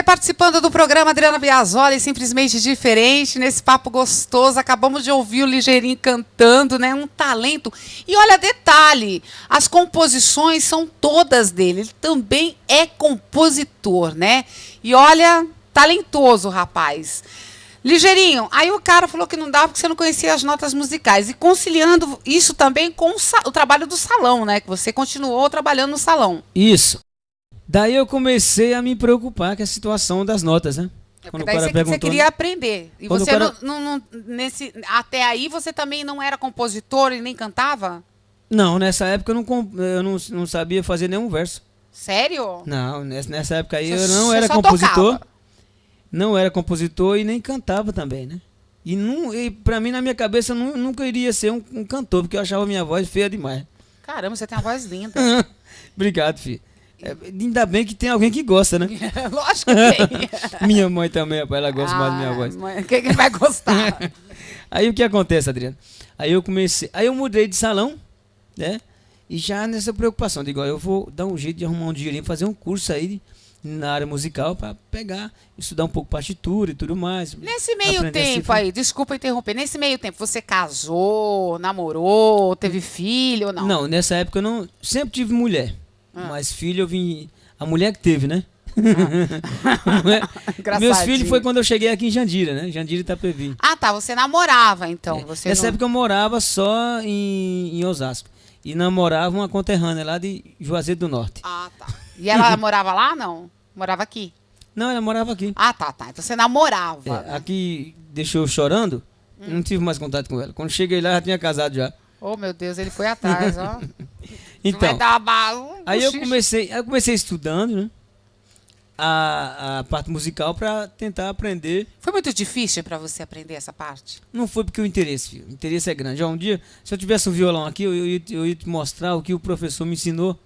você participando do programa Adriana Biasoli, simplesmente diferente, nesse papo gostoso. Acabamos de ouvir o Ligeirinho cantando, né? Um talento. E olha, detalhe, as composições são todas dele. Ele também é compositor, né? E olha, talentoso, rapaz. Ligeirinho, aí o cara falou que não dava porque você não conhecia as notas musicais. E conciliando isso também com o trabalho do salão, né? Que você continuou trabalhando no salão. Isso. Daí eu comecei a me preocupar com a situação das notas, né? Porque daí você queria aprender. E você até aí você também não era compositor e nem cantava? Não, nessa época eu não sabia fazer nenhum verso. Sério? Não, nessa época aí eu não era compositor. Tocava. Não era compositor e nem cantava também, né? E pra mim, na minha cabeça, eu nunca iria ser um cantor, porque eu achava minha voz feia demais. Caramba, você tem uma voz linda. Obrigado, filho. Ainda bem que tem alguém que gosta, né? Lógico que tem. Minha mãe também, rapaz, ela gosta mais da minha voz. Quem vai gostar? Aí o que acontece, Adriano? Aí eu mudei de salão, né? E já nessa preocupação, digo, eu vou dar um jeito de arrumar um dinheirinho, fazer um curso aí na área musical para pegar, estudar um pouco partitura e tudo mais. Nesse meio tempo aí, desculpa interromper, nesse meio tempo você casou, namorou, teve filho ou não? Não, nessa época eu não, sempre tive mulher. Mas filho eu vim... A mulher que teve, né? Meus filhos foi quando eu cheguei aqui em Jandira, né? Jandira e Itapevi. Ah, tá. Você namorava, então. Você nessa época eu morava só em Osasco. E namorava uma conterrânea lá de Juazeiro do Norte. Ah, tá. E ela morava lá, não? Morava aqui? Não, ela morava aqui. Ah, tá. Então você namorava. Né? Aqui deixou chorando. Não tive mais contato com ela. Quando cheguei lá, já tinha casado já. Oh, meu Deus, ele foi atrás, ó. Então, vai dar aí eu comecei estudando, né? A parte musical para tentar aprender. Foi muito difícil para você aprender essa parte? Não foi porque o interesse, filho. O interesse é grande. Um dia, se eu tivesse um violão aqui, eu ia te mostrar o que o professor me ensinou,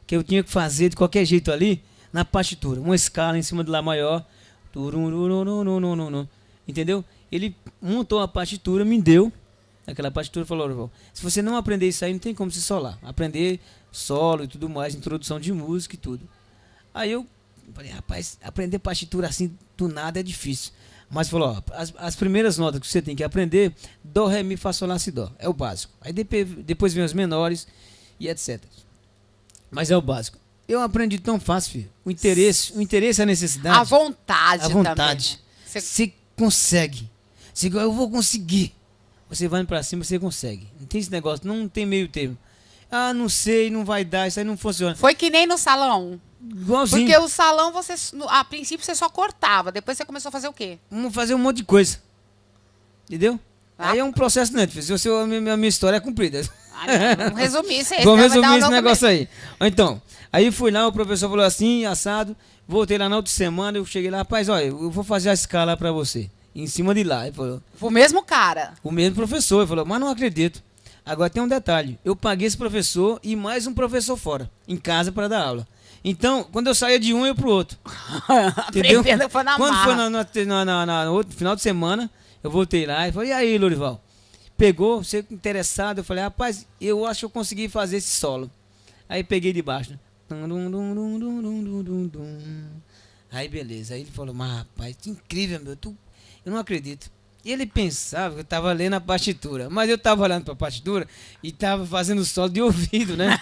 que eu tinha que fazer de qualquer jeito ali, na partitura. Uma escala em cima de Lá maior. Entendeu? Ele montou a partitura, me deu. Aquela partitura falou, se você não aprender isso aí, não tem como se solar. Aprender solo e tudo mais, introdução de música e tudo. Aí eu falei, rapaz, aprender partitura assim do nada é difícil. Mas falou, as primeiras notas que você tem que aprender, dó, ré, mi, fá, sol, lá, si, dó. É o básico. Aí depois vem os menores e etc. Mas é o básico. Eu aprendi tão fácil, filho. O interesse é a necessidade. A vontade também. A vontade. Você consegue. Eu vou conseguir. Você vai pra cima, você consegue. Não tem esse negócio, não tem meio termo. Ah, não sei, não vai dar, isso aí não funciona. Foi que nem no salão. Igualzinho. Porque o salão, a princípio, você só cortava. Depois você começou a fazer o quê? Vamos fazer um monte de coisa. Entendeu? Aí é um processo, né? A minha história é comprida. Vamos resumir isso aí. Vamos resumir esse negócio aí. Então, aí fui lá, o professor falou assim, assado. Voltei lá na outra semana, eu cheguei lá, rapaz, olha, eu vou fazer a escala pra você. Em cima de lá. Ele falou, o mesmo cara. O mesmo professor. Ele falou, mas não acredito. Agora tem um detalhe. Eu paguei esse professor e mais um professor fora, em casa, para dar aula. Então, quando eu saía de um, eu ia pro outro. Entendeu? Foi na quando foi no outro final de semana, eu voltei lá e falei, e aí, Lorival? Pegou, você interessado? Eu falei, rapaz, eu acho que eu consegui fazer esse solo. Aí peguei de baixo, né? Aí beleza. Aí ele falou, mas rapaz, que incrível, meu. Eu não acredito. E ele pensava que eu estava lendo a partitura. Mas eu estava olhando para a partitura e estava fazendo solo de ouvido, né?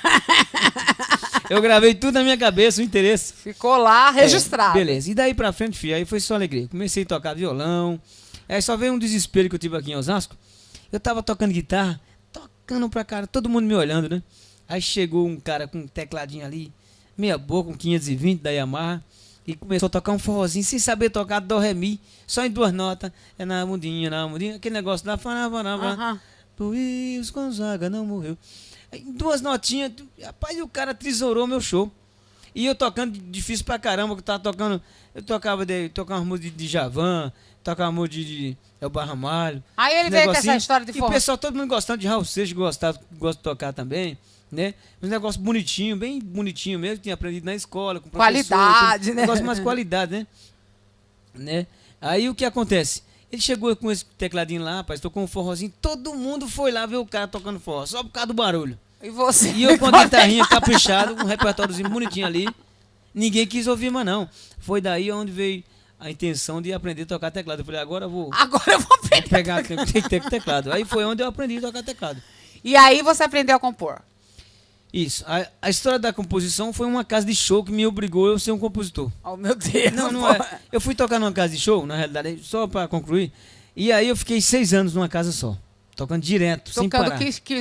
Eu gravei tudo na minha cabeça, o interesse. Ficou lá registrado. Beleza. E daí pra frente, filho, aí foi só alegria. Comecei a tocar violão. Aí só veio um desespero que eu tive aqui em Osasco. Eu tava tocando guitarra, tocando pra cara, todo mundo me olhando, né? Aí chegou um cara com um tecladinho ali, meia boca, um 520 da Yamaha. E começou a tocar um forrozinho sem saber tocar dó, ré, mi, só em duas notas. É na mundinha, aquele negócio lá. Luiz Gonzaga não morreu. Em duas notinhas, rapaz, o cara tesourou meu show. E eu tocando difícil pra caramba, que eu tava tocando. Eu tocava uma música de Djavan, tocava uma música de Elba Ramalho. Aí ele veio com essa história de forró. E o pessoal, todo mundo gostando de Raul Seixas, gosta de tocar também. Né? Um negócio bonitinho, bem bonitinho mesmo, tinha aprendido na escola, com qualidade, né? Um negócio mais qualidade, né? Aí o que acontece? Ele chegou com esse tecladinho lá, rapaz, tocou um forrozinho, todo mundo foi lá ver o cara tocando forró, só por causa do barulho. E você? E eu com a guitarrinha caprichado, um repertóriozinho bonitinho ali, Ninguém quis ouvir mais não. Foi daí onde veio a intenção de aprender a tocar teclado. Eu falei, agora eu vou Pegar. teclado. Aí foi onde eu aprendi a tocar teclado. E aí você aprendeu a compor? Isso. A história da composição foi uma casa de show que me obrigou a ser um compositor. Oh, meu Deus. Não é. Eu fui tocar numa casa de show, na realidade, só para concluir. E aí eu fiquei 6 anos numa casa só. Tocando direto, sem parar.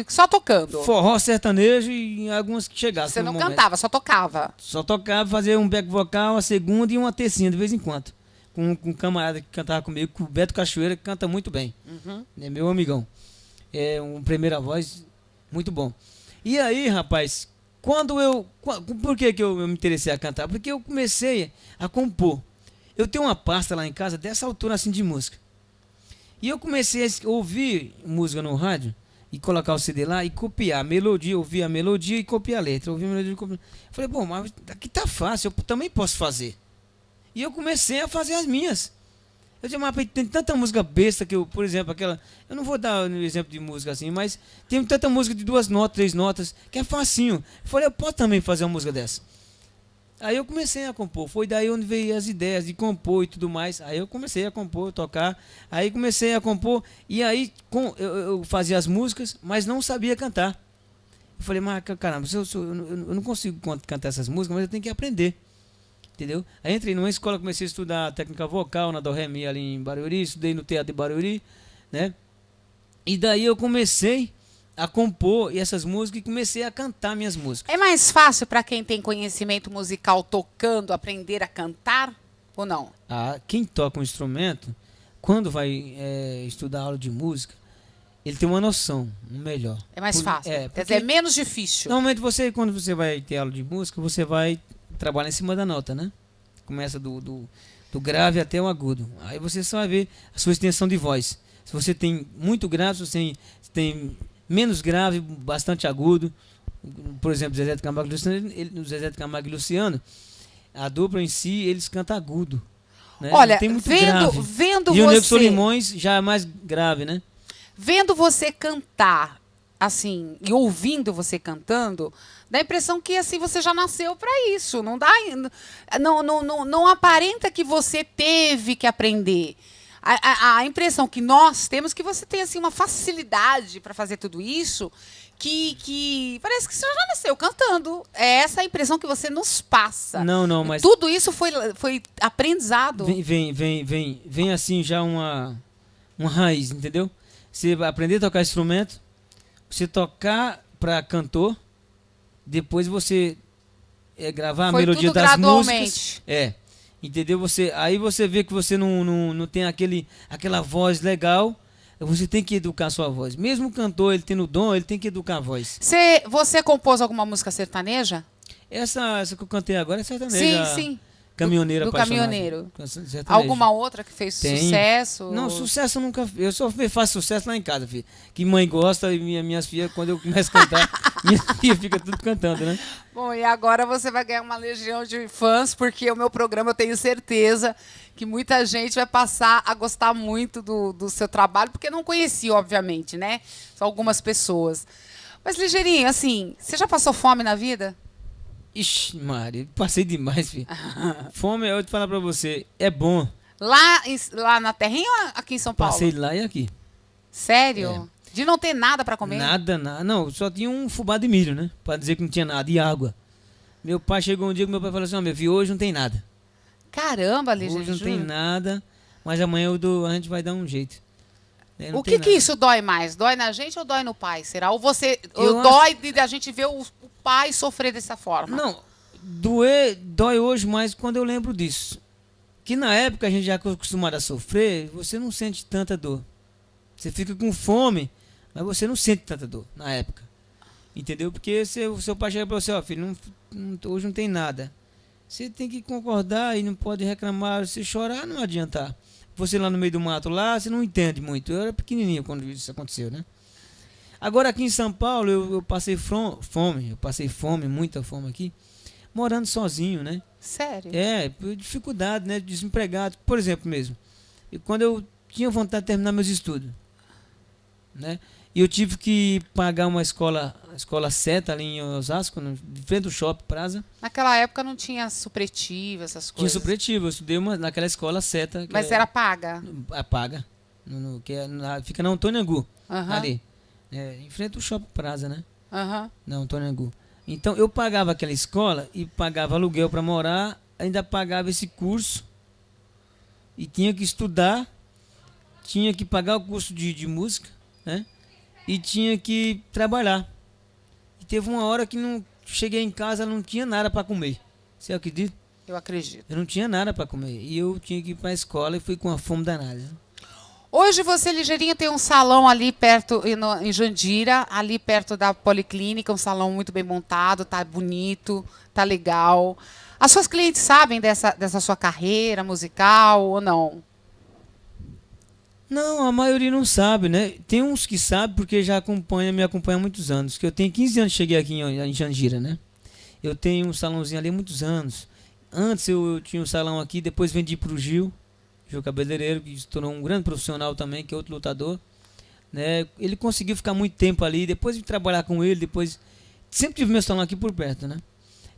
Só tocando? Forró, sertanejo e algumas que chegassem. Você não cantava, só tocava? Só tocava, fazia um back vocal, a segunda e uma tercinha de vez em quando. Com um camarada que cantava comigo, com o Beto Cachoeira, que canta muito bem. É meu amigão. É um primeira voz muito bom. E aí, rapaz, por que eu me interessei a cantar? Porque eu comecei a compor. Eu tenho uma pasta lá em casa dessa altura assim de música. E eu comecei a ouvir música no rádio e colocar o CD lá e copiar a melodia, ouvir a melodia e copiar a letra. Ouvir a melodia e copiar. Falei, bom, mas aqui tá fácil, eu também posso fazer. E eu comecei a fazer as minhas. Eu disse, mas tem tanta música besta que eu, por exemplo, aquela... Eu não vou dar um exemplo de música assim, mas tem tanta música de 2 notas, 3 notas, que é facinho. Eu falei, eu posso também fazer uma música dessa. Aí eu comecei a compor, foi daí onde veio as ideias de compor e tudo mais. Aí eu comecei a compor, tocar, aí comecei a compor e aí eu fazia as músicas, mas não sabia cantar. Eu falei, mas caramba, eu não consigo cantar essas músicas, mas eu tenho que aprender, entendeu? Aí entrei numa escola, comecei a estudar técnica vocal na Do Ré Mi ali em Barueri, estudei no Teatro de Barueri, né? E daí eu comecei a compor essas músicas e comecei a cantar minhas músicas. É mais fácil para quem tem conhecimento musical tocando aprender a cantar ou não? Quem toca um instrumento, quando vai estudar aula de música, ele tem uma noção melhor. É mais fácil. Quer dizer, é menos difícil. Normalmente quando você vai ter aula de música, você vai trabalhar em cima da nota, né? Começa do grave até o agudo. Aí você só vai ver a sua extensão de voz. Se você tem muito grave, se você tem menos grave, bastante agudo. Por exemplo, Zezé de Camargo e Luciano, a dupla em si, eles cantam agudo. Né? Olha, tem muito vendo e você... o Nego Solimões já é mais grave, né? Vendo você cantar, assim, e ouvindo você cantando, dá a impressão que assim você já nasceu para isso. Não aparenta que você teve que aprender. A impressão que nós temos é que você tem assim uma facilidade para fazer tudo isso que parece que você já nasceu cantando. É essa a impressão que você nos passa. Não, mas tudo isso foi aprendizado. Vem assim já uma raiz, entendeu? Você vai aprender a tocar instrumento, você tocar para cantor, depois você gravar a melodia das músicas. Entendeu? Aí você vê que você não tem aquela voz legal, você tem que educar a sua voz. Mesmo o cantor, ele tendo dom, ele tem que educar a voz. Você compôs alguma música sertaneja? Essa que eu cantei agora é sertaneja. Sim. Caminhoneiro do apaixonado. Caminhoneiro. Alguma outra que fez sucesso? Não, sucesso eu nunca. Eu só faço sucesso lá em casa, filho. Que mãe gosta e minhas filhas, quando eu começo a cantar, minha filha fica tudo cantando, né? Bom, e agora você vai ganhar uma legião de fãs, porque o meu programa, eu tenho certeza que muita gente vai passar a gostar muito do seu trabalho, porque não conhecia, obviamente, né? Só algumas pessoas. Mas, Ligeirinho, assim, você já passou fome na vida? Ixi, Maria, passei demais, filho. Fome, eu vou te falar pra você, é bom. Lá na terrinha ou aqui em São Paulo? Passei lá e aqui. Sério? De não ter nada pra comer? Nada. Não, só tinha um fubá de milho, né? Pra dizer que não tinha nada. E água. Meu pai chegou um dia que meu pai falou assim, meu filho, hoje não tem nada. Caramba, Ligeirinho. Hoje não tem nada, mas amanhã a gente vai dar um jeito. O que isso dói mais? Dói na gente ou dói no pai? Será? Ou dói de a gente ver o pai sofrer dessa forma? Não, dói hoje mais quando eu lembro disso. Que na época a gente já é acostumado a sofrer, você não sente tanta dor. Você fica com fome, mas você não sente tanta dor na época. Entendeu? Porque o seu pai chega para você, ó, filho, hoje não tem nada. Você tem que concordar e não pode reclamar. Se chorar, não adiantar. Você lá no meio do mato, lá, você não entende muito. Eu era pequenininho quando isso aconteceu, né? Agora aqui em São Paulo, eu passei fome. Eu passei fome, muita fome aqui, morando sozinho, né? Sério? Dificuldade, né? Desempregado. Por exemplo mesmo, quando eu tinha vontade de terminar meus estudos, né? E eu tive que pagar uma escola seta ali em Osasco, de frente do Shopping Praza. Naquela época não tinha supletivo, essas Tinha coisas. supletivo, eu estudei naquela escola seta. Mas era paga? Paga. Fica na Antônio Angu, Aham. ali. Em frente do Shopping Praza, né? Aham. Na Antônio Angu. Então eu pagava aquela escola e pagava aluguel para morar, ainda pagava esse curso e tinha que estudar, tinha que pagar o curso de música, né? E tinha que trabalhar. E teve uma hora que não cheguei em casa, não tinha nada para comer. Você acredita? Eu acredito. Eu não tinha nada para comer. E eu tinha que ir para a escola e fui com uma fome danada. Hoje você, Ligeirinho, tem um salão ali perto, em Jandira, ali perto da Policlínica, um salão muito bem montado, tá bonito, tá legal. As suas clientes sabem dessa sua carreira musical ou não? Não, a maioria não sabe, né? Tem uns que sabem porque já me acompanham há muitos anos. Que eu tenho 15 anos que cheguei aqui em Jandira, né? Eu tenho um salãozinho ali há muitos anos. Antes eu tinha um salão aqui, depois vendi pro Gil Cabeleireiro, que se tornou um grande profissional também, que é outro lutador, né? Ele conseguiu ficar muito tempo ali, depois de trabalhar com ele, depois sempre tive meu salão aqui por perto, né?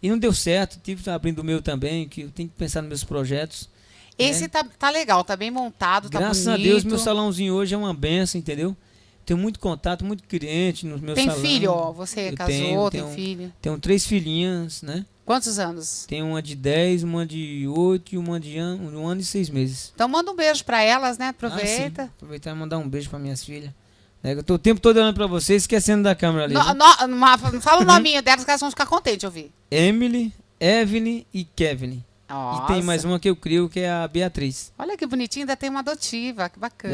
E não deu certo, tive abrindo o meu também, que eu tenho que pensar nos meus projetos. Esse tá legal, tá bem montado, tá Graças bonito. a Deus, meu salãozinho hoje é uma benção, entendeu? Tenho muito contato, muito cliente no meu salão. Tem filho, ó, você casou, tem filho. Tenho 3 filhinhas, né? Quantos anos? Tenho uma de 10, uma de 8 e uma de 1 ano e 6 meses. Então manda um beijo pra elas, né? Aproveita. Aproveitar e mandar um beijo para minhas filhas. Eu tô o tempo todo olhando para vocês, esquecendo da câmera ali. Fala o nominho delas que elas vão ficar contentes de ouvir. Emily, Evelyn e Kevin. Nossa. E tem mais uma que eu crio, que é a Beatriz. Olha que bonitinho, ainda tem uma adotiva, que bacana.